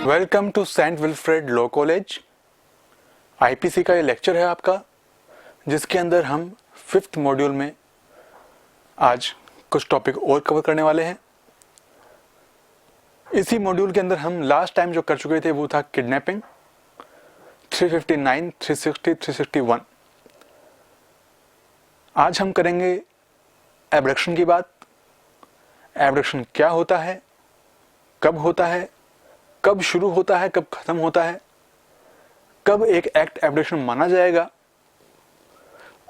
Welcome to Saint Wilfred law college. IPC का ये lecture है आपका, जिसके अंदर हम 5th मॉड्यूल में आज कुछ टॉपिक और कवर करने वाले हैं। इसी मॉड्यूल के अंदर हम लास्ट टाइम जो कर चुके थे वो था किडनैपिंग 359, 360, 361। आज हम करेंगे एब्डक्शन की बात। एब्डक्शन क्या होता है, कब होता है, कब शुरू होता है, कब खत्म होता है, कब एक एक्ट एब्डक्शन माना जाएगा,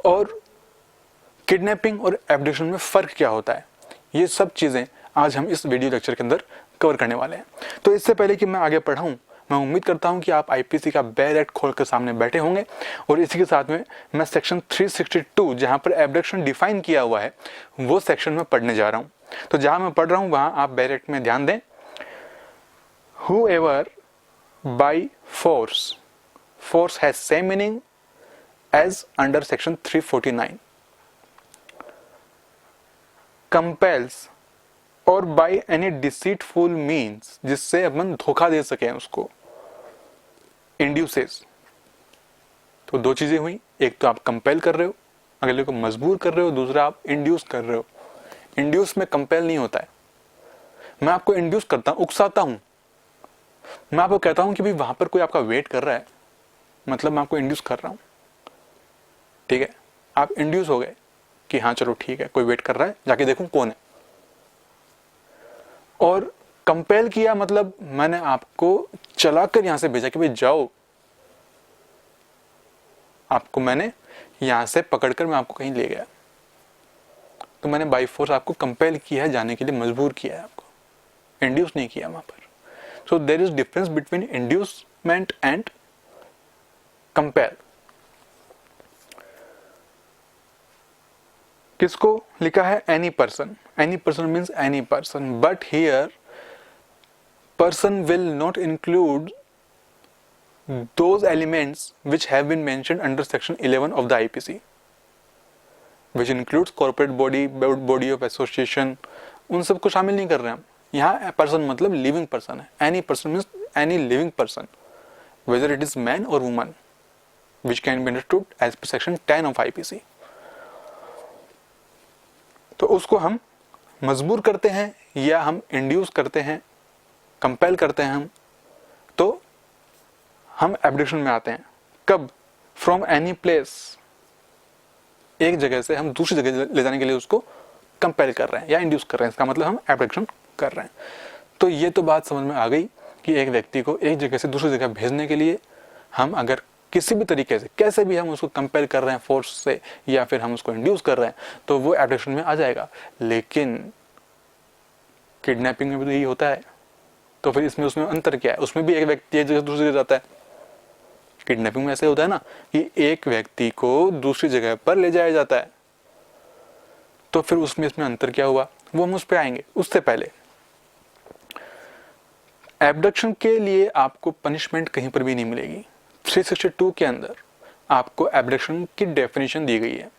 और किडनैपिंग और एब्डक्शन में फर्क क्या होता है। ये सब चीजें आज हम इस वीडियो लेक्चर के अंदर कवर करने वाले हैं। तो इससे पहले कि मैं आगे बढ़ाऊं, मैं उम्मीद करता हूं कि आप आईपीसी का बेयर एक्ट खोलकर सामने बैठे होंगे, और इसी के साथ में मैं सेक्शन 362 जहां पर एब्डक्शन डिफाइन किया हुआ है वो सेक्शन में पढ़ने जा रहा हूं। तो जहां मैं पढ़ रहा हूं वहां आप बेयर एक्ट में ध्यान दें। Whoever by force has same meaning as under section 349, compels और by any deceitful means, जिससे अपन धोखा दे सके उसको, induces। तो दो चीजें हुई, एक तो आप कंपेल कर रहे हो, अगले को मजबूर कर रहे हो, दूसरा आप इंड्यूस कर रहे हो। इंड्यूस में कंपेल नहीं होता है। मैं आपको इंड्यूस करता हूं, उकसाता हूं, मैं आपको कहता हूं कि भाई वहां पर कोई आपका वेट कर रहा है, मतलब मैं आपको इंड्यूस कर रहा हूं। ठीक है, आप इंड्यूस हो गए कि हाँ चलो ठीक है, कोई वेट कर रहा है, जाके देखूं कौन है। और कंपेल किया मतलब मैंने आपको चलाकर यहां से भेजा कि भाई जाओ, आपको मैंने यहां से पकड़कर मैं आपको कहीं ले गया, तो मैंने बाई फोर्स आपको कंपेल किया है, जाने के लिए मजबूर किया है आपको, इंड्यूस नहीं किया वहां पर। So there is difference between inducement and compel। किसको लिखा है? any person। any person means any person, but here person will not include those elements which have been mentioned under section 11 of the IPC, which includes corporate body, body of association। उन सब को शामिल नहीं कर रहे हैं हम। यहाँ पर्सन मतलब लिविंग पर्सन है। Any person means any living person, whether it is man or woman, which can be understood as per section 10 of IPC. तो उसको हम मजबूर करते हैं या हम इंड्यूस करते हैं, कंपेल करते हैं हम, तो हम एब्डक्शन में आते हैं। कब? फ्रॉम एनी प्लेस, एक जगह से हम दूसरी जगह ले जाने के लिए उसको कंपेल कर रहे हैं या इंड्यूस कर रहे हैं, इसका मतलब हम एब्डक्शन कर रहे हैं। तो ये तो बात समझ में आ गई कि एक व्यक्ति को एक जगह से दूसरी जगह भेजने के लिए हम अगर किसी भी तरीके से, कैसे भी हम उसको कंपेल कर रहे हैं फोर्स से, या फिर हम उसको इंड्यूस कर रहे हैं, तो वो एब्डक्शन में आ जाएगा। लेकिन किडनैपिंग में भी तो यही होता है, तो फिर इसमें उसमें अंतर क्या है? उसमें भी एक व्यक्ति एक जगह से दूसरी जगह जाता है। किडनैपिंग में ऐसे होता है ना कि एक व्यक्ति को दूसरी जगह पर ले जाया जाता है, तो फिर उसमें इसमें अंतर क्या हुआ वो हम उस पर आएंगे। उससे पहले एब्डक्शन के लिए आपको पनिशमेंट कहीं पर भी नहीं मिलेगी। 362 के अंदर आपको एब्डक्शन की डेफिनेशन दी गई है।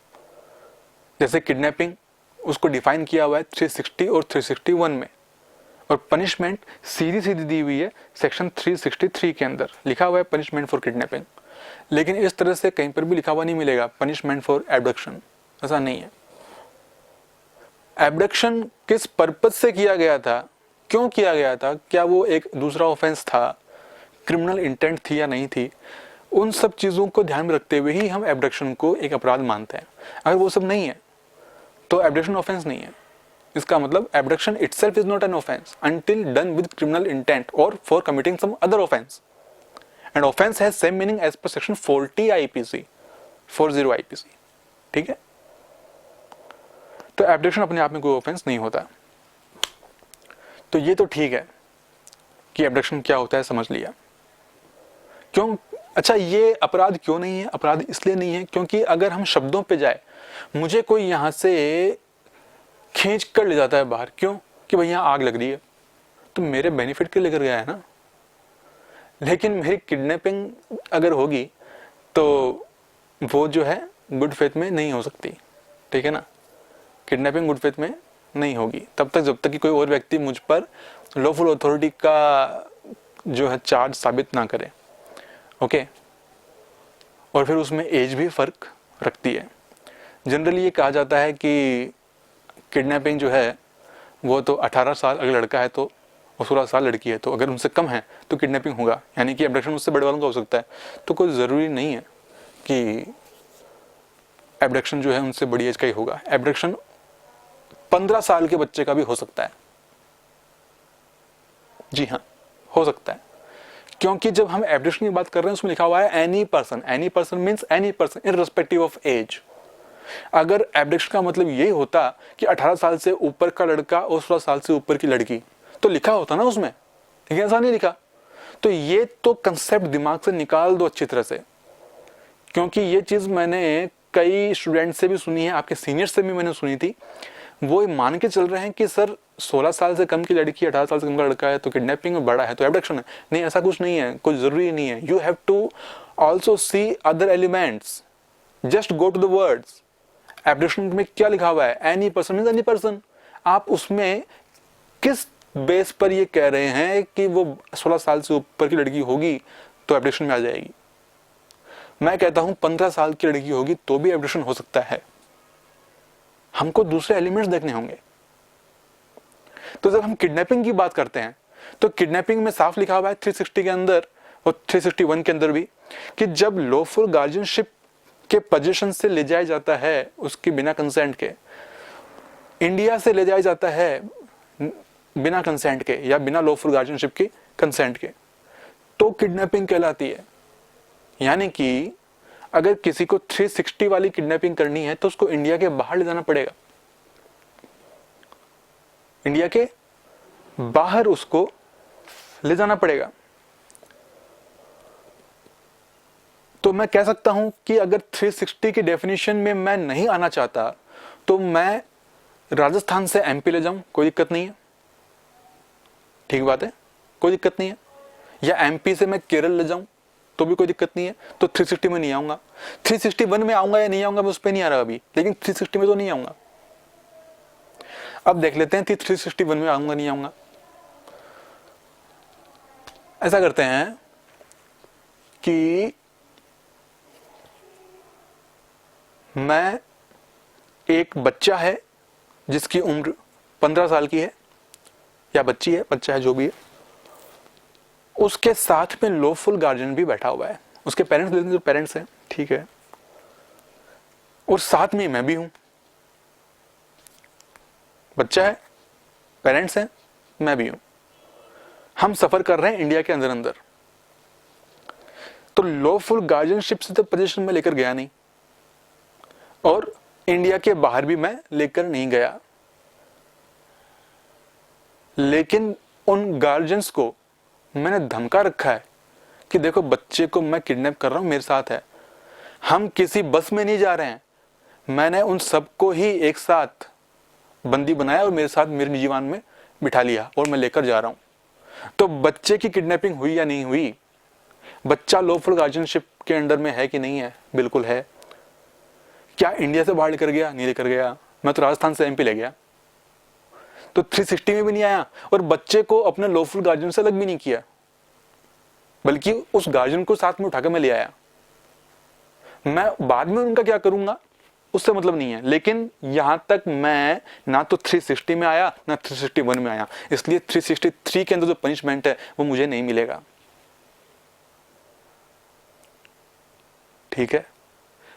जैसे किडनैपिंग उसको डिफाइन किया हुआ है 360 और 361 में, और पनिशमेंट सीधी सीधी दी हुई है सेक्शन 363 के अंदर, लिखा हुआ है पनिशमेंट फॉर किडनैपिंग। लेकिन इस तरह से कहीं पर भी लिखा हुआ नहीं मिलेगा पनिशमेंट फॉर एब्डक्शन, ऐसा नहीं है। एब्डक्शन किस पर्पज से किया गया था, क्यों किया गया था, क्या वो एक दूसरा ऑफेंस था, क्रिमिनल इंटेंट थी या नहीं थी, उन सब चीजों को ध्यान में रखते हुए ही हम एब्डक्शन को एक अपराध मानते हैं। अगर वो सब नहीं है तो एब्डक्शन ऑफेंस नहीं है। इसका मतलब abduction itself is not an offence until done with criminal intent और for committing some other offence, and offence has same meaning as per section 40 IPC, 40 IPC. ठीक है, तो एब्डक्शन अपने आप में कोई ऑफेंस नहीं होता। तो ये तो ठीक है कि एब्डक्शन क्या होता है, समझ लिया। क्यों? अच्छा, ये अपराध क्यों नहीं है? अपराध इसलिए नहीं है क्योंकि अगर हम शब्दों पे जाए, मुझे कोई यहां से खींच कर ले जाता है बाहर, क्यों? कि भाई यहां आग लग रही है, तो मेरे बेनिफिट के लिए कर गया है ना। लेकिन मेरी किडनैपिंग अगर होगी तो वो जो है गुड फेथ में नहीं हो सकती। ठीक है ना, किडनैपिंग गुड फेथ में नहीं होगी तब तक जब तक कि कोई और व्यक्ति मुझ पर लॉफुल अथॉरिटी का जो है चार्ज साबित ना करे, ओके। और फिर उसमें एज भी फ़र्क रखती है। जनरली ये कहा जाता है कि किडनैपिंग जो है वो तो 18 साल अगर लड़का है तो, और 16 साल लड़की है तो, अगर उनसे कम है तो किडनैपिंग होगा, यानी कि एब्डक्शन उससे बड़े वालों का हो सकता है। तो कोई ज़रूरी नहीं है कि एब्डक्शन जो है उनसे बड़ी एज का ही होगा। एब्डक्शन 15 साल के बच्चे का भी हो सकता है, जी हाँ, हो सकता है। क्योंकि जब हम एब्डक्शन की बात कर रहे हैं उसमें लिखा हुआ है any person means any person irrespective of age. अगर एब्डक्शन का मतलब यही होता कि 18 साल से ऊपर का लड़का और 16 साल से ऊपर की लड़की, तो लिखा होता ना उसमें, लेकिन ऐसा नहीं लिखा। तो ये तो कंसेप्ट दिमाग से निकाल दो अच्छी तरह से, क्योंकि ये चीज़ मैंने कई स्टूडेंट से भी सुनी है, आपके सीनियर से भी मैंने सुनी थी। वो मान के चल रहे हैं कि सर 16 साल से कम की लड़की 18 साल से कम का लड़का है तो किडनैपिंग में बड़ा है तो एब्डक्शन है। नहीं, ऐसा कुछ नहीं है, कुछ ज़रूरी नहीं है। You have to also see other elements, just go to the words. Abduction में क्या लिखा हुआ है? Any person means any person. आप उसमें किस बेस पर ये कह रहे हैं कि वो 16 साल से ऊपर की लड़की होगी तो एब्डक्शन में आ जाएगी? मैं कहता हूं 15 साल की लड़की होगी तो भी एब्डक्शन हो सकता है। हमको दूसरे एलिमेंट्स देखने होंगे। तो जब हम किडनैपिंग की बात करते हैं तो किडनैपिंग में साफ लिखा हुआ है 360 के अंदर और 361 के अंदर भी कि जब लॉफुल गार्जियनशिप के पोजीशन से ले जाया जाता है उसकी बिना कंसेंट के, इंडिया से ले जाया जाता है बिना कंसेंट के या बिना लॉफुल गार्जियनशिप के कंसेंट के, तो किडनैपिंग कहलाती है। यानी कि अगर किसी को 360 वाली किडनैपिंग करनी है तो उसको इंडिया के बाहर ले जाना पड़ेगा, इंडिया के बाहर उसको ले जाना पड़ेगा। तो मैं कह सकता हूं कि अगर 360 की डेफिनेशन में मैं नहीं आना चाहता तो मैं राजस्थान से एमपी ले जाऊं, कोई दिक्कत नहीं है, ठीक बात है, कोई दिक्कत नहीं है। या एमपी से मैं केरल ले जाऊं तो भी कोई दिक्कत नहीं है। तो 360 में नहीं आऊंगा। 361 में आऊंगा या नहीं आऊंगा मैं उस पर नहीं आ रहा अभी, लेकिन 360 में तो नहीं आऊंगा। अब देख लेते हैं कि 361 में आऊंगा नहीं आऊंगा। ऐसा करते हैं कि मैं, एक बच्चा है जिसकी उम्र 15 साल की है या बच्ची है, बच्चा है जो भी है, उसके साथ में लॉफुल गार्जियन भी बैठा हुआ है, उसके पेरेंट्स, जो पेरेंट्स हैं, ठीक है, और साथ में मैं भी हूं। बच्चा है, पेरेंट्स हैं, मैं भी हूं, हम सफर कर रहे हैं इंडिया के अंदर अंदर। तो लॉफुल गार्जियनशिप से तो पोजीशन में लेकर गया नहीं और इंडिया के बाहर भी मैं लेकर नहीं गया, लेकिन उन गार्जियंस को मैंने धमका रखा है कि देखो बच्चे को मैं किडनैप कर रहा हूं, मेरे साथ है, हम किसी बस में नहीं जा रहे हैं, मैंने उन सबको ही एक साथ बंदी बनाया और मेरे साथ मेरे निजी वाहन में बिठा लिया और मैं लेकर जा रहा हूं। तो बच्चे की किडनैपिंग हुई या नहीं हुई? बच्चा लॉफुल गार्जियनशिप के अंडर में है कि नहीं है? बिल्कुल है। क्या इंडिया से बाहर लेकर गया? नहीं लेकर गया, मैं तो राजस्थान से एमपी ले गया, तो 360 में भी नहीं आया और बच्चे को अपने लॉफुल गार्जियन से अलग भी नहीं किया, बल्कि उस गार्जियन को साथ में उठाकर मैं ले आया। मैं बाद में उनका क्या करूंगा उससे मतलब नहीं है, लेकिन यहां तक मैं ना तो 360 में आया ना 361 में आया, इसलिए 363 के अंदर जो पनिशमेंट है वो मुझे नहीं मिलेगा, ठीक है।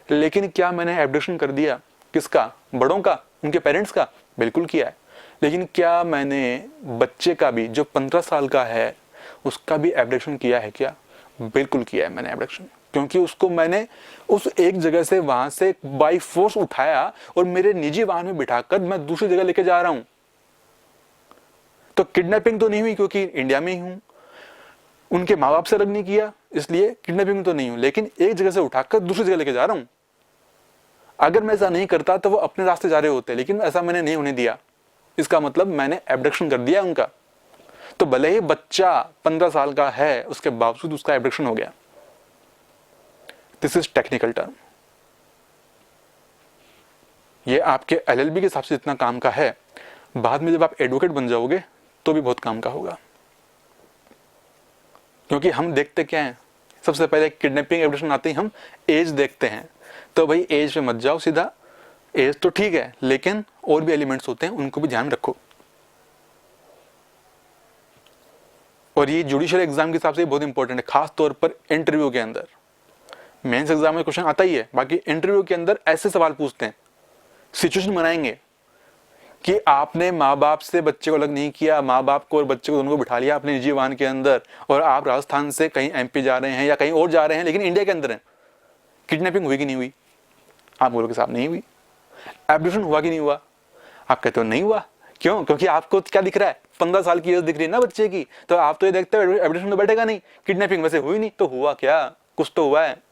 लेकिन क्या मैंने एब्डक्शन कर दिया? किसका? बड़ों का, उनके पेरेंट्स का? बिल्कुल किया है। लेकिन क्या मैंने बच्चे का भी, जो 15 साल का है, उसका भी एब्डक्शन किया है क्या? बिल्कुल किया है मैंने एब्डक्शन, क्योंकि उसको मैंने उस एक जगह से वहां से बाय फोर्स उठाया और मेरे निजी वाहन में बिठाकर मैं दूसरी जगह लेके जा रहा हूं। तो किडनैपिंग तो नहीं हुई क्योंकि इंडिया में ही हूं, उनके माँ बाप से अलग नहीं किया, इसलिए किडनैपिंग तो नहीं हूं, लेकिन एक जगह से उठाकर दूसरी जगह लेके जा रहा हूं। अगर मैं ऐसा नहीं करता तो वो अपने रास्ते जा रहे होते, लेकिन ऐसा मैंने नहीं होने दिया, इसका मतलब मैंने एब्डक्शन कर दिया उनका। तो भले ही बच्चा 15 साल का है उसके बावजूद उसका एब्डक्शन हो गया। This is technical term. ये आपके एलएलबी के हिसाब से जितना काम का है, बाद में जब आप एडवोकेट बन जाओगे तो भी बहुत काम का होगा। क्योंकि हम देखते क्या हैं, सबसे पहले किडनैपिंग एब्डक्शन आते ही हम एज देखते हैं। तो भाई एज पे मत जाओ सीधा, एज तो ठीक है लेकिन और भी एलिमेंट्स होते हैं, उनको भी ध्यान रखो। और ये जुडिशियल एग्जाम के हिसाब से बहुत इंपॉर्टेंट है, खास तौर पर इंटरव्यू के अंदर। मेंस एग्जाम में क्वेश्चन आता ही है, बाकी इंटरव्यू के अंदर ऐसे सवाल पूछते हैं, सिचुएशन बनाएंगे कि आपने माँ बाप से बच्चे को अलग नहीं किया, माँ बाप को और बच्चे को दोनों को बिठा लिया अपने निजी वाहन के अंदर, और आप राजस्थान से कहीं एमपी जा रहे हैं या कहीं और जा रहे हैं लेकिन इंडिया के अंदर हैं। किडनैपिंग हुई कि नहीं हुई? आप बोलोगे साहब नहीं हुई। एब्डक्शन हुआ कि नहीं हुआ? आप कहते हो नहीं हुआ। क्यों? क्योंकि आपको क्या दिख रहा है, 15 साल की एज दिख रही है ना बच्चे की, तो आप तो ये देखते हो एब्डक्शन तो बैठेगा नहीं, किडनैपिंग वैसे हुई नहीं, तो हुआ क्या? कुछ तो हुआ है।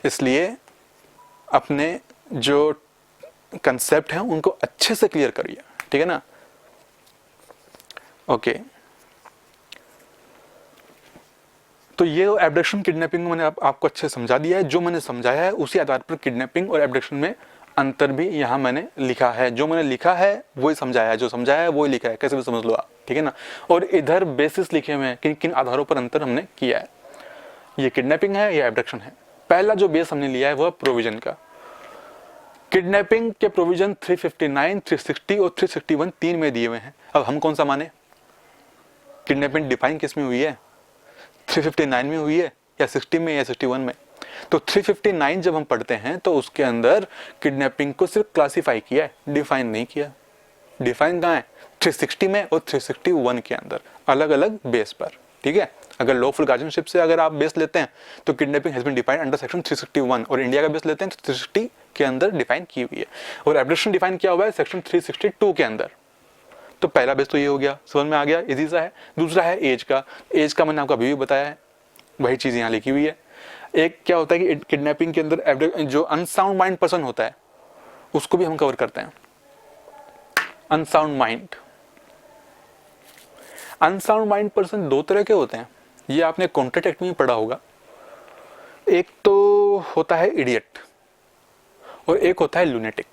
इसलिए अपने जो कंसेप्ट है उनको अच्छे से क्लियर करिए, ठीक है ना। ओके, तो ये एब्डक्शन किडनैपिंग मैंने आपको अच्छे समझा दिया है। जो मैंने समझाया है उसी आधार पर किडनैपिंग और एब्डक्शन में अंतर भी यहाँ मैंने लिखा है। जो मैंने लिखा है वही समझाया है, जो समझाया है वही लिखा है, कैसे भी समझ लो आप, ठीक है ना। और इधर बेसिस लिखे हुए हैं किन किन आधारों पर अंतर हमने किया है, ये किडनैपिंग है या एब्डक्शन है। पहला जो बेस हमने लिया है वह प्रोविजन का। किडनैपिंग के प्रोविजन 359, 360 और 361 तीन में दिए हुए हैं। अब हम कौन सा माने? किडनैपिंग डिफाइन किस में हुई है? 359 में हुई है या 60 में या 61 में? तो 359 जब हम पढ़ते हैं तो उसके अंदर किडनैपिंग को सिर्फ क्लासिफाई किया है, डिफाइन नहीं किया। डिफाइन कहाँ है? 360 में और 361 के अंदर, अलग अलग बेस पर, ठीक है। अगर लॉफुल गार्जियनशिप से अगर आप बेस लेते हैं तो kidnapping has been defined under section 361, और इंडिया का बेस लेते हैं तो 360 के अंदर डिफाइन की हुई है, और एब्डक्शन डिफाइन किया हुआ है सेक्शन 362 के अंदर। तो पहला बेस तो ये हो गया, समझ में आ गया, इजी सा है। दूसरा है एज का। एज का मैंने आपको अभी भी बताया है, वही चीज यहाँ लिखी हुई है। एक क्या होता है कि किडनैपिंग के अंदर जो अनसाउंड माइंड पर्सन होता है उसको भी हम कवर करते हैं। अनसाउंड माइंड पर्सन दो तरह के होते हैं, ये आपने कॉन्ट्रैक्ट एक्ट में पढ़ा होगा। एक तो होता है इडियट और एक होता है लूनेटिक।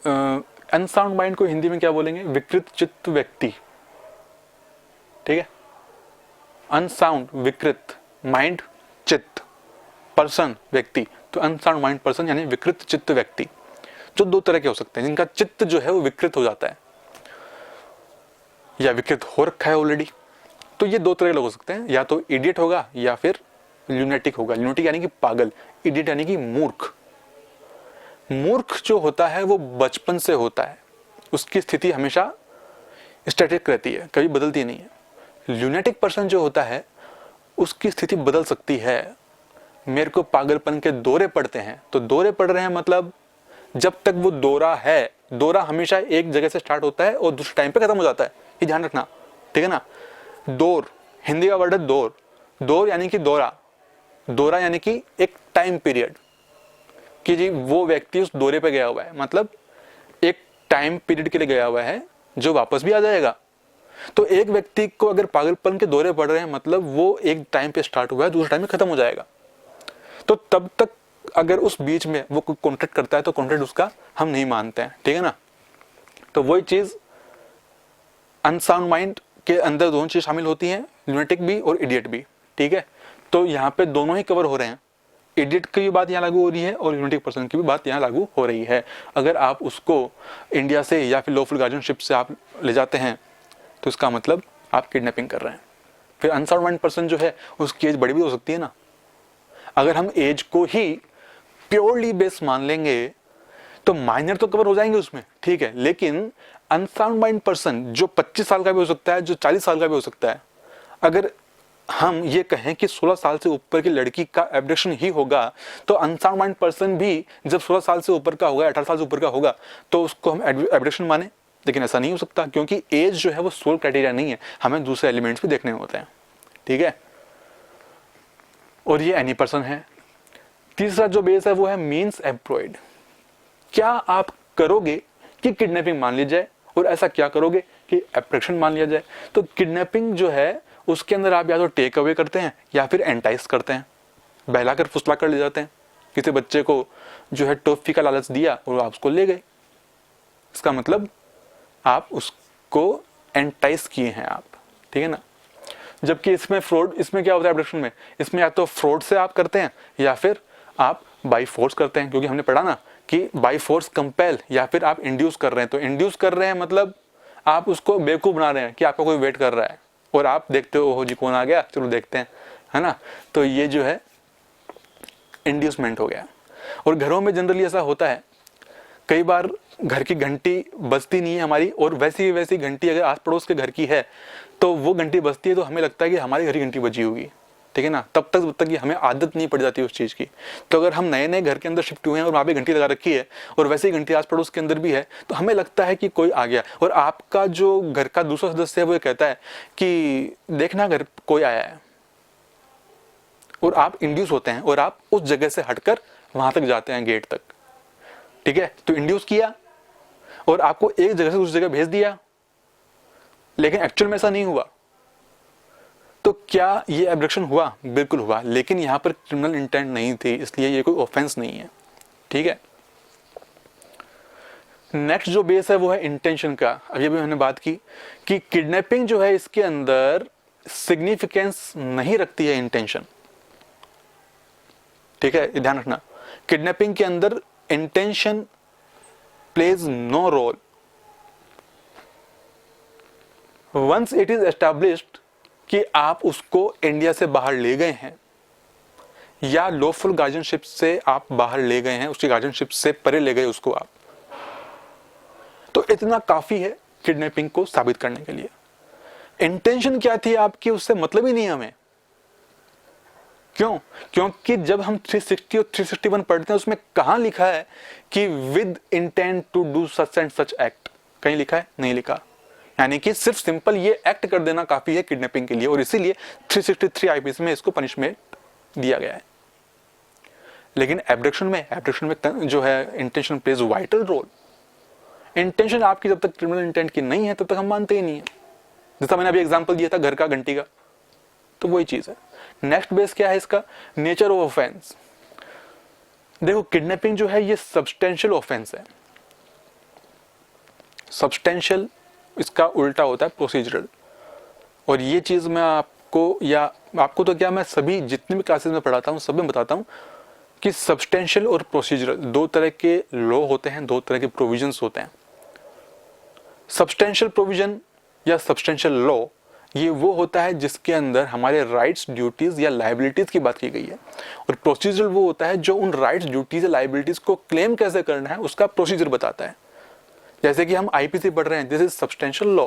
अनसाउंड माइंड को हिंदी में क्या बोलेंगे? विकृत चित्त व्यक्ति, ठीक है। अनसाउंड विकृत, माइंड चित्त, पर्सन व्यक्ति, तो अनसाउंड माइंड पर्सन यानी विकृत चित्त व्यक्ति, जो दो तरह के हो सकते हैं, जिनका चित्त जो है वो विकृत हो जाता है या विकृत हो रखा है ऑलरेडी। तो ये दो तरह के लोग हो सकते हैं, या तो इडियट होगा या फिर ल्यूनेटिक होगा। ल्यूनेटिक यानी कि पागल, इडियट यानी कि मूर्ख। मूर्ख जो होता है वो बचपन से होता है, उसकी स्थिति हमेशा स्टैटिक रहती है, कभी बदलती नहीं है। ल्यूनेटिक पर्सन जो होता है उसकी स्थिति बदल सकती है। मेरे को पागलपन के दौरे पड़ते हैं, तो दौरे पड़ रहे हैं मतलब जब तक वो दौरा है, दौरा हमेशा एक जगह से स्टार्ट होता है और दूसरे टाइम पे खत्म हो जाता है, ये ध्यान रखना, ठीक है ना। दौर, हिंदी का वर्ड है दौर। दौर यानी कि दौरा, दौरा यानी कि एक टाइम पीरियड, कि जी वो व्यक्ति उस दौरे पे गया हुआ है, मतलब एक टाइम पीरियड के लिए गया हुआ है जो वापस भी आ जाएगा। तो एक व्यक्ति को अगर पागलपन के दौरे पड़ रहे हैं मतलब वो एक टाइम पे स्टार्ट हुआ है, दूसरे टाइम में खत्म हो जाएगा। तो तब तक अगर उस बीच में वो कोई कॉन्ट्रैक्ट करता है तो कॉन्ट्रैक्ट उसका हम नहीं मानते हैं, ठीक है ना। तो वही चीज अनसाउंड माइंड के अंदर दोनों चीज शामिल होती हैं, ल्यूनेटिक भी और इडियट भी, ठीक है। तो यहाँ पे दोनों ही कवर हो रहे हैं, इडियट की भी बात यहाँ लागू हो रही है और ल्यूनेटिक पर्सन की भी बात यहाँ लागू हो रही है। अगर आप उसको इंडिया से या फिर लॉफुल गार्जियनशिप से आप ले जाते हैं तो इसका मतलब आप किडनैपिंग कर रहे हैं। फिर अनसाउंड माइंड पर्सन जो है उसकी एज बड़ी भी हो सकती है ना। अगर हम एज को ही प्योरली बेस मान लेंगे तो माइनर तो कवर हो जाएंगे उसमें, ठीक है, लेकिन अनसाउंड माइंड पर्सन जो 25 साल का भी हो सकता है, जो 40 साल का भी हो सकता है, अगर हम ये कहें कि 16 साल से ऊपर की लड़की का एब्डक्शन ही होगा तो अनसाउंड माइंड पर्सन भी जब 16 साल से ऊपर का होगा, 18 साल से ऊपर का होगा, तो उसको हम एब्डक्शन माने। लेकिन ऐसा नहीं हो सकता क्योंकि एज जो है वो सोल क्राइटेरिया नहीं है, हमें दूसरे एलिमेंट्स भी देखने होते हैं, ठीक है। और ये एनी पर्सन है। तीसरा जो बेस है वो है मीन्स एम्प्लॉयड। क्या आप करोगे कि किडनैपिंग मान ली जाए और ऐसा क्या करोगे कि एब्डक्शन मान लिया जाए। तो किडनैपिंग जो है उसके अंदर आप या तो टेक अवे करते हैं या फिर एंटाइस करते हैं, बहलाकर फुसला कर ले जाते हैं। किसी बच्चे को जो है टॉफी का लालच दिया और आप उसको ले गए, इसका मतलब आप को एंटाइस किए हैं आप, ठीक है ना। जबकि इसमें फ्रॉड, इसमें क्या होता है एब्डक्शन में, इसमें या तो फ्रॉड से आप करते हैं या फिर आप बाई फोर्स करते हैं, क्योंकि हमने पढ़ा ना कि बाई फोर्स कंपेल या फिर आप इंड्यूस कर रहे हैं। तो इंड्यूस कर रहे हैं मतलब आप उसको बेवकूफ़ बना रहे हैं कि आपका कोई वेट कर रहा है और आप देखते हो ओहो जी कौन आ गया, चलो देखते हैं, है ना। तो ये जो है इंड्यूसमेंट हो गया। और घरों में जनरली ऐसा होता है, कई बार घर की घंटी बजती नहीं है हमारी, और वैसी घंटी अगर आस पड़ोस के घर की है तो वो घंटी बजती है तो हमें लगता है कि हमारी घर की घंटी बजी होगी, ठीक है ना। तब तक कि हमें आदत नहीं पड़ जाती उस चीज़ की। तो अगर हम नए घर के अंदर शिफ्ट हुए हैं और वहाँ पे घंटी लगा रखी है और वैसे ही घंटी आस पड़ोस के अंदर भी है, तो हमें लगता है कि कोई आ गया, और आपका जो घर का दूसरा सदस्य है वो कहता है कि देखना घर कोई आया है, और आप इंड्यूस होते हैं और आप उस जगह से हटकर वहां तक जाते हैं, गेट तक, ठीक है। तो इंड्यूस किया और आपको एक जगह से दूसरी जगह भेज दिया, लेकिन एक्चुअल में ऐसा नहीं हुआ। तो क्या ये एब्डक्शन हुआ? बिल्कुल हुआ, लेकिन यहां पर क्रिमिनल इंटेंट नहीं थी, इसलिए ये कोई ऑफेंस नहीं है, ठीक है। नेक्स्ट जो बेस है वो है इंटेंशन का। अभी भी मैंने बात की कि किडनैपिंग जो है इसके अंदर सिग्निफिकेंस नहीं रखती है इंटेंशन, ठीक है, ध्यान रखना। किडनैपिंग के अंदर intention plays no role. Once it is established कि आप उसको इंडिया से बाहर ले गए हैं या लॉफुल गार्जियनशिप से आप बाहर ले गए हैं, उसकी गार्जियनशिप से परे ले गए उसको आप, तो इतना काफी है किडनैपिंग को साबित करने के लिए। इंटेंशन क्या थी आपकी, उससे मतलब ही नहीं हमें। क्यों? क्योंकि जब हम 360 और 361 पढ़ते हैं उसमें कहां लिखा है कि with intent to do such and such act? कहीं लिखा है? नहीं लिखा। यानी कि सिर्फ सिंपल ये एक्ट कर देना काफी है किडनैपिंग के लिए, और इसीलिए 363 आईपीसी में इसको पनिशमेंट दिया गया है। लेकिन एब्डक्शन में जो है intention plays vital role. Intention आपकी जब तक क्रिमिनल इंटेंट की नहीं है तब तक हम मानते ही नहीं है। जैसा मैंने अभी एग्जांपल दिया था घर का, घंटी का, तो वही चीज है। नेक्स्ट बेस क्या है इसका? Nature of offence. देखो किडनैपिंग जो है ये सब्सटेंशियल ऑफेंस है। सब्सटेंशियल इसका उल्टा होता है प्रोसीजरल। और ये चीज मैं आपको तो क्या, मैं सभी जितने भी क्लासेस में पढ़ाता हूं सब में बताता हूं कि सब्सटेंशियल और प्रोसीजरल दो तरह के लॉ होते हैं, दो तरह के प्रोविजंस होते हैं। सब्सटेंशियल प्रोविजन या सब्सटेंशियल लॉ ये वो होता है जिसके अंदर हमारे राइट्स, ड्यूटीज या लायबिलिटीज की बात की गई है, और प्रोसीजरल वो होता है जो उन राइट्स, ड्यूटीज या लायबिलिटीज को क्लेम कैसे करना है उसका प्रोसीजर बताता है। जैसे कि हम आईपीसी पढ़ रहे हैं, this is substantial law.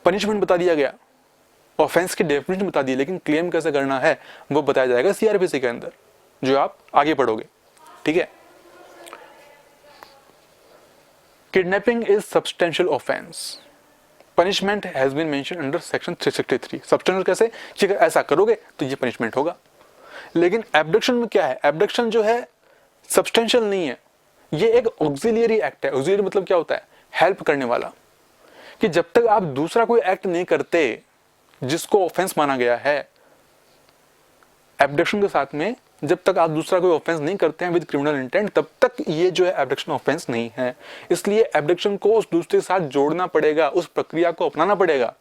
Punishment बता दिया गया, ऑफेंस की डेफिनेशन बता दी, लेकिन क्लेम कैसे करना है वो बताया जाएगा सीआरपीसी के अंदर, जो आप आगे पढ़ोगे, ठीक है। Kidnapping is substantial offence. Punishment has been mentioned under section 363। Substantial कैसे? कि अगर ऐसा करोगे तो ये पनिशमेंट होगा। लेकिन एब्डक्शन में क्या है? एब्डक्शन जो है सब्सटेंशियल नहीं है, ये एक ऑक्सिलियरी एक्ट है। ऑक्सिलियरी मतलब क्या होता है? हेल्प करने वाला। कि जब तक आप दूसरा कोई एक्ट नहीं करते जिसको ऑफेंस माना गया है, एब्डक्शन के साथ में जब तक आप दूसरा कोई ऑफेंस नहीं करते हैं विद क्रिमिनल इंटेंट, तब तक ये जो है एब्डक्शन ऑफेंस नहीं है। इसलिए एब्डक्शन को उस दूसरे के साथ जोड़ना पड़ेगा, उस प्रक्रिया को अपनाना पड़ेगा।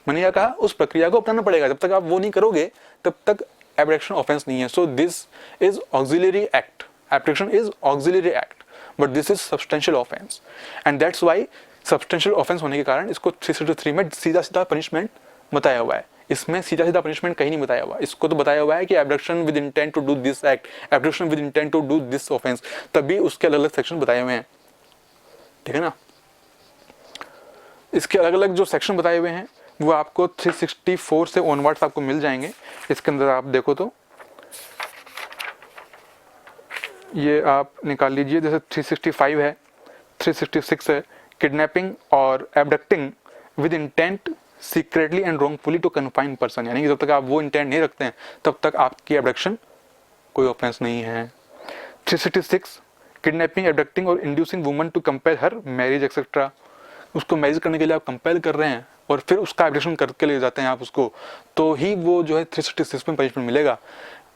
मैंने क्या कहा? उस प्रक्रिया को अपनाना पड़ेगा। जब तक आप वो नहीं करोगे तब तक एब्डक्शन ऑफेंस नहीं है। So this is auxiliary act. Abduction is auxiliary act, but this is substantial offence, and that's why substantial offence होने के कारण इसको 363 में सीधा सीधा पनिशमेंट बताया हुआ है। इसमें सीधा सीधा पनिशमेंट कहीं नहीं बताया हुआ। इसको तो बताया हुआ है कि abduction with intent to do this act, abduction with intent to do this offence, तभी उसके अलग अलग सेक्शन बताए हुए हैं, ठीक है ना। इसके अलग अलग जो सेक्शन बताए हुए हैं वो आपको 364 से ऑनवर्ड्स आपको मिल जाएंगे। इसके अंदर आप देखो तो ये आप निकाल लीजिए, जैसे 365 है, 366 है, किडनैपिंग और abducting with intent secretly and wrongfully to confine person, यानी कि जब तक आप वो इंटेंट नहीं रखते हैं तब तक आपकी एब्डक्शन कोई ऑफेंस नहीं है। 366 किडनैपिंग, एब्डक्टिंग और inducing woman to compel her marriage etcetera, उसको मैरिज करने के लिए आप कंपेल कर रहे हैं और फिर उसका एब्डक्शन करके ले जाते हैं आप उसको, तो ही वो जो है 366 में पनिशमेंट मिलेगा।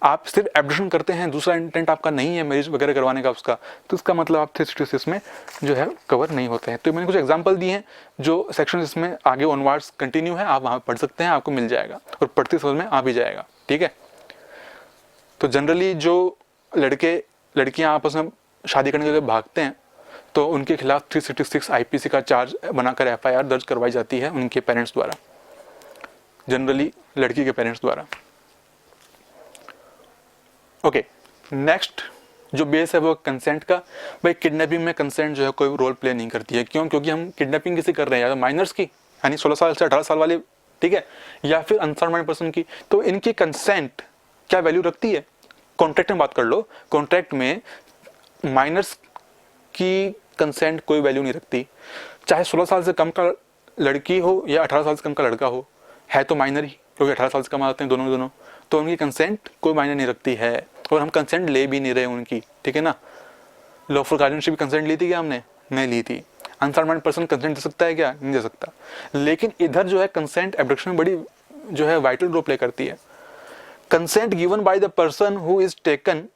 आप सिर्फ एब्डक्शन करते हैं, दूसरा इंटेंट आपका नहीं है मैरिज वगैरह करवाने का उसका, तो इसका मतलब आप 366 में जो है कवर नहीं होते हैं। तो मैंने कुछ एग्जांपल दिए हैं जो सेक्शन इसमें आगे ऑनवर्ड्स कंटिन्यू है, आप वहाँ पढ़ सकते हैं, आपको मिल जाएगा और पढ़ते समझ में आ भी जाएगा। ठीक है, तो जनरली जो लड़के लड़कियाँ आपस में शादी करने के लिए भागते हैं तो उनके खिलाफ 366 आईपीसी का चार्ज बनाकर एफआईआर दर्ज करवाई जाती है उनके पेरेंट्स द्वारा, जनरली लड़की के पेरेंट्स द्वारा। ओके, नेक्स्ट जो बेस है वो कंसेंट का। भाई किडनैपिंग में कंसेंट जो है कोई रोल प्ले नहीं करती है। क्यों? क्योंकि हम किडनैपिंग किसी कर रहे हैं, या तो माइनर्स की यानी 16 साल से 18 साल वाले, ठीक है, या फिर अनसर्माइंड पर्सन की। तो इनकी कंसेंट क्या वैल्यू रखती है? कॉन्ट्रैक्ट में बात कर लो, कॉन्ट्रैक्ट में माइनर्स की कंसेंट कोई वैल्यू नहीं रखती। चाहे 16 साल से कम का लड़की हो या 18 साल से कम का लड़का हो, है तो माइनर ही, क्योंकि 18 साल से कम आते हैं दोनों, तो उनकी कंसेंट कोई मायने नहीं रखती है और हम कंसेंट ले भी नहीं रहे उनकी। ठीक है ना, लॉफुल गार्डियनशिप की कंसेंट ली थी क्या हमने? नहीं ली थी। अनसर्माइंड पर्सन कंसेंट दे सकता है क्या? नहीं दे सकता। लेकिन इधर जो है कंसेंट एब्डक्शन में बड़ी जो है वाइटल रोल प्ले करती है। Consent given by the person who is taken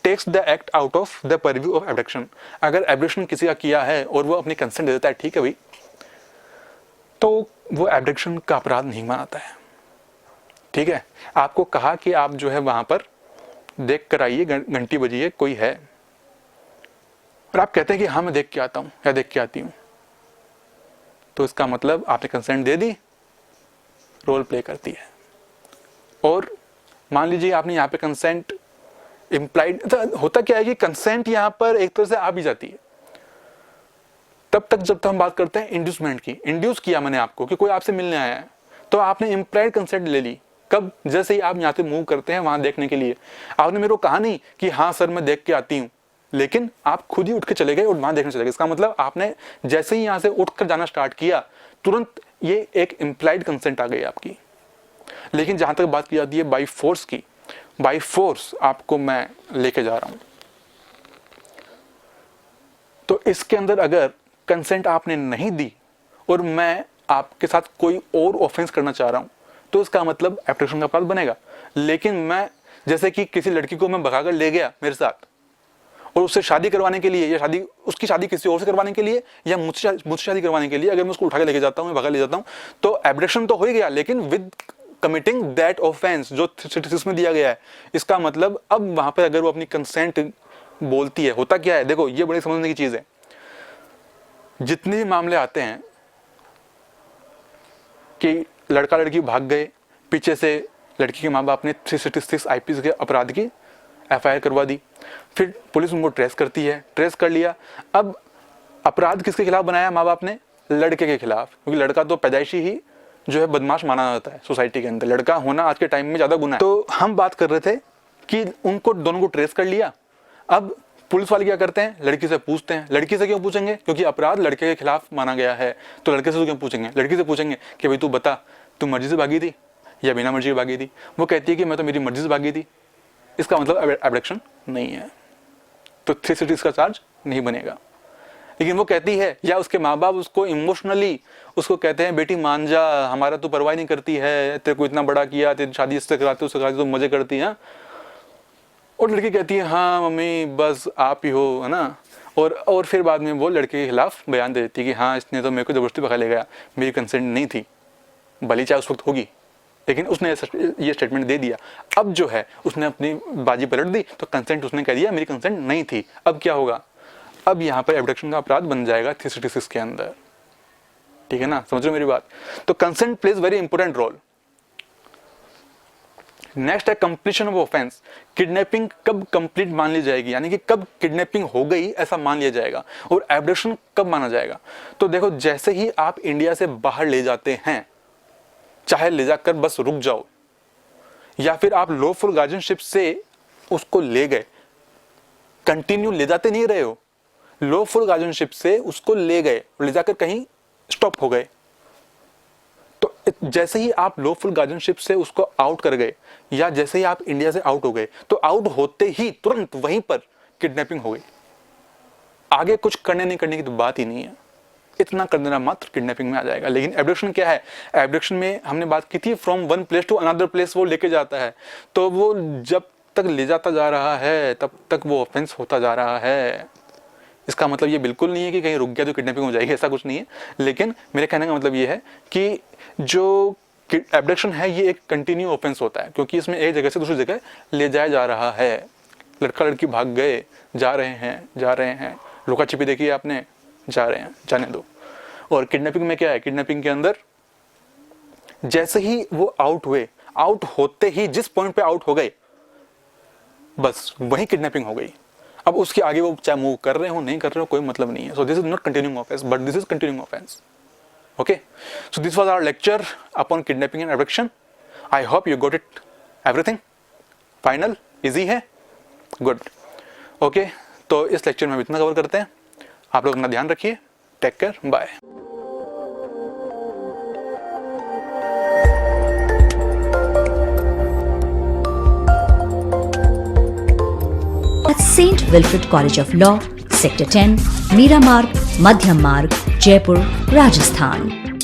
takes the act out of the purview of abduction. अगर एब्डक्शन किसी का किया है और वो अपनी कंसेंट दे देता है, ठीक है भाई, तो वो एब्डक्शन का अपराध नहीं मानता है। ठीक है, आपको कहा कि आप जो है वहां पर देख कर आइए, घंटी बजी है, कोई है, और आप कहते हैं कि हाँ मैं देख के आता हूं या देख के आती हूं, तो इसका मतलब आपने कंसेंट दे दी, रोल प्ले करती है। और मान लीजिए आपने यहाँ पे कंसेंट इम्प्लाइड, तो होता क्या है कि कंसेंट यहाँ पर एक तरह से आ भी जाती है तब तक जब तक हम बात करते हैं इंड्यूसमेंट की। इंड्यूस किया मैंने आपको कि कोई आपसे मिलने आया है, तो आपने इम्प्लाइड कंसेंट ले ली। कब? जैसे ही आप यहाँ से मूव करते हैं वहां देखने के लिए, आपने मेरे को कहा नहीं कि हाँ सर मैं देख के आती हूँ, लेकिन आप खुद ही उठ के चले गए और वहां देखने चले गए। इसका मतलब आपने जैसे ही यहाँ से उठकर जाना स्टार्ट किया, तुरंत ये एक इम्प्लाइड कंसेंट आ गई आपकी। लेकिन जहां तक बात की जाती है बाई फोर्स की, बाई फोर्स आपको मैं लेके जा रहा हूं, तो इसके अंदर अगर कंसेंट आपने नहीं दी और मैं आपके साथ कोई और ऑफेंस करना चाह रहा हूं, तो इसका मतलब एब्डक्शन का अपराध बनेगा। लेकिन मैं जैसे कि किसी लड़की को मैं भगाकर ले गया मेरे साथ और उससे शादी करवाने के लिए, या उसकी शादी किसी और से करवाने के लिए, या मुझसे शादी करवाने के लिए अगर मैं उसको उठा के लेके जाता हूं, भगा ले जाता हूं, तो एब्डक्शन तो हो ही गया, लेकिन विद कमिटिंग दैट ऑफेंस जो 366 में दिया गया है। इसका मतलब अब वहां पर अगर वो अपनी कंसेंट बोलती है, होता क्या है, देखो ये बड़ी समझने की चीज है। जितने भी मामले आते हैं कि लड़का लड़की भाग गए, पीछे से लड़की के माँ बाप ने 366 आईपीसी के अपराध की एफआईआर करवा दी, फिर पुलिस उनको ट्रेस करती है, ट्रेस कर लिया। अब अपराध किसके खिलाफ बनाया माँ बाप ने? लड़के के खिलाफ, क्योंकि लड़का तो पैदाइशी ही जो है बदमाश माना जाता है सोसाइटी के अंदर। लड़का होना आज के टाइम में ज्यादा गुनाह है। तो हम बात कर रहे थे कि उनको दोनों को ट्रेस कर लिया। अब पुलिस वाले क्या करते हैं? लड़की से पूछते हैं। लड़की से क्यों पूछेंगे? क्योंकि अपराध लड़के के खिलाफ माना गया है, तो लड़के से क्यों पूछेंगे? लड़की से पूछेंगे कि भाई तू बता, तू मर्जी से भागी थी या बिना मर्जी से भागी थी? वो कहती है कि मैं तो मेरी मर्जी से भागी थी। इसका मतलब एब्डक्शन नहीं है, तो 366 का चार्ज नहीं बनेगा। लेकिन वो कहती है, या उसके माँ बाप उसको इमोशनली उसको कहते हैं बेटी मान जा, हमारा तो परवाह नहीं करती है, तेरे को इतना बड़ा किया, तेरी शादी इससे कराते उससे कराते, तो मजे करती है। और लड़की कहती है हाँ मम्मी बस आप ही हो, है ना। और फिर बाद में वो लड़के के खिलाफ बयान दे देती है कि हाँ इसने तो मेरे को जबरदस्ती भगा ले गया, मेरी कंसेंट नहीं थी, भली चाहे उस वक्त होगी, लेकिन उसने ये स्टेटमेंट दे दिया। अब जो है उसने अपनी बाजी पलट दी, तो कंसेंट उसने कह दिया मेरी कंसेंट नहीं थी। अब क्या होगा? अब यहाँ पर एब्डक्शन का अपराध बन जाएगा 366 के अंदर। ठीक है ना, समझ रहे हो मेरी बात? तो consent plays very important role. Next है कंप्लीशन ऑफ ऑफेंस। किडनैपिंग कब कंप्लीट मान ली जाएगी, यानी कि कब किडनैपिंग हो गई ऐसा मान लिया जाएगा, और एब्डक्शन कब माना जाएगा? तो देखो, जैसे ही आप इंडिया से बाहर ले जाते हैं, चाहे ले जाकर बस रुक जाओ, या फिर आप लॉफुल गार्जियनशिप से उसको ले गए, कंटिन्यू ले जाते नहीं रहे हो, लॉफुल गार्जियनशिप से उसको ले गए, ले जाकर कहीं स्टॉप हो गए, तो जैसे ही आप लॉफुल गार्जियनशिप से उसको आउट कर गए, या जैसे ही आप इंडिया से आउट हो गए, तो आउट होते ही तुरंत वहीं पर किडनैपिंग हो गई। आगे कुछ करने नहीं करने की तो बात ही नहीं है, इतना कर देना मात्र किडनैपिंग में आ जाएगा। लेकिन एब्डक्शन क्या है? एब्डक्शन में हमने बात की थी from one place to another place वो लेके जाता है, तो वो जब तक ले जाता जा रहा है तब तक वो ऑफेंस होता जा रहा है। इसका मतलब ये बिल्कुल नहीं है कि कहीं रुक गया तो किडनैपिंग हो जाएगी, ऐसा कुछ नहीं है। लेकिन मेरे कहने का मतलब ये है कि जो एब्डक्शन है ये एक कंटिन्यू ऑफेंस होता है, क्योंकि इसमें एक जगह से दूसरी जगह ले जाया जा रहा है। लड़का लड़की भाग गए, जा रहे हैं, लुका छिपी देखी आपने, जा रहे हैं, जाने दो। और किडनैपिंग में क्या है, किडनैपिंग के अंदर जैसे ही वो आउट हुए, आउट होते ही जिस पॉइंट पे आउट हो गए बस वही किडनैपिंग हो गई। अब उसके आगे वो चाहे मूव कर रहे हो नहीं कर रहे हो कोई मतलब नहीं है। So this is not continuing offence but this is continuing offence. Okay, so this was our lecture upon kidnapping and abduction. I hope you got it everything. Final, easy है, good. Okay, तो इस lecture में हम इतना cover करते हैं। आप लोग अपना ध्यान रखिए, take care, bye. At St. Wilfrid College of Law, Sector 10, Meera Marg, Madhyam Marg, Jaipur, Rajasthan.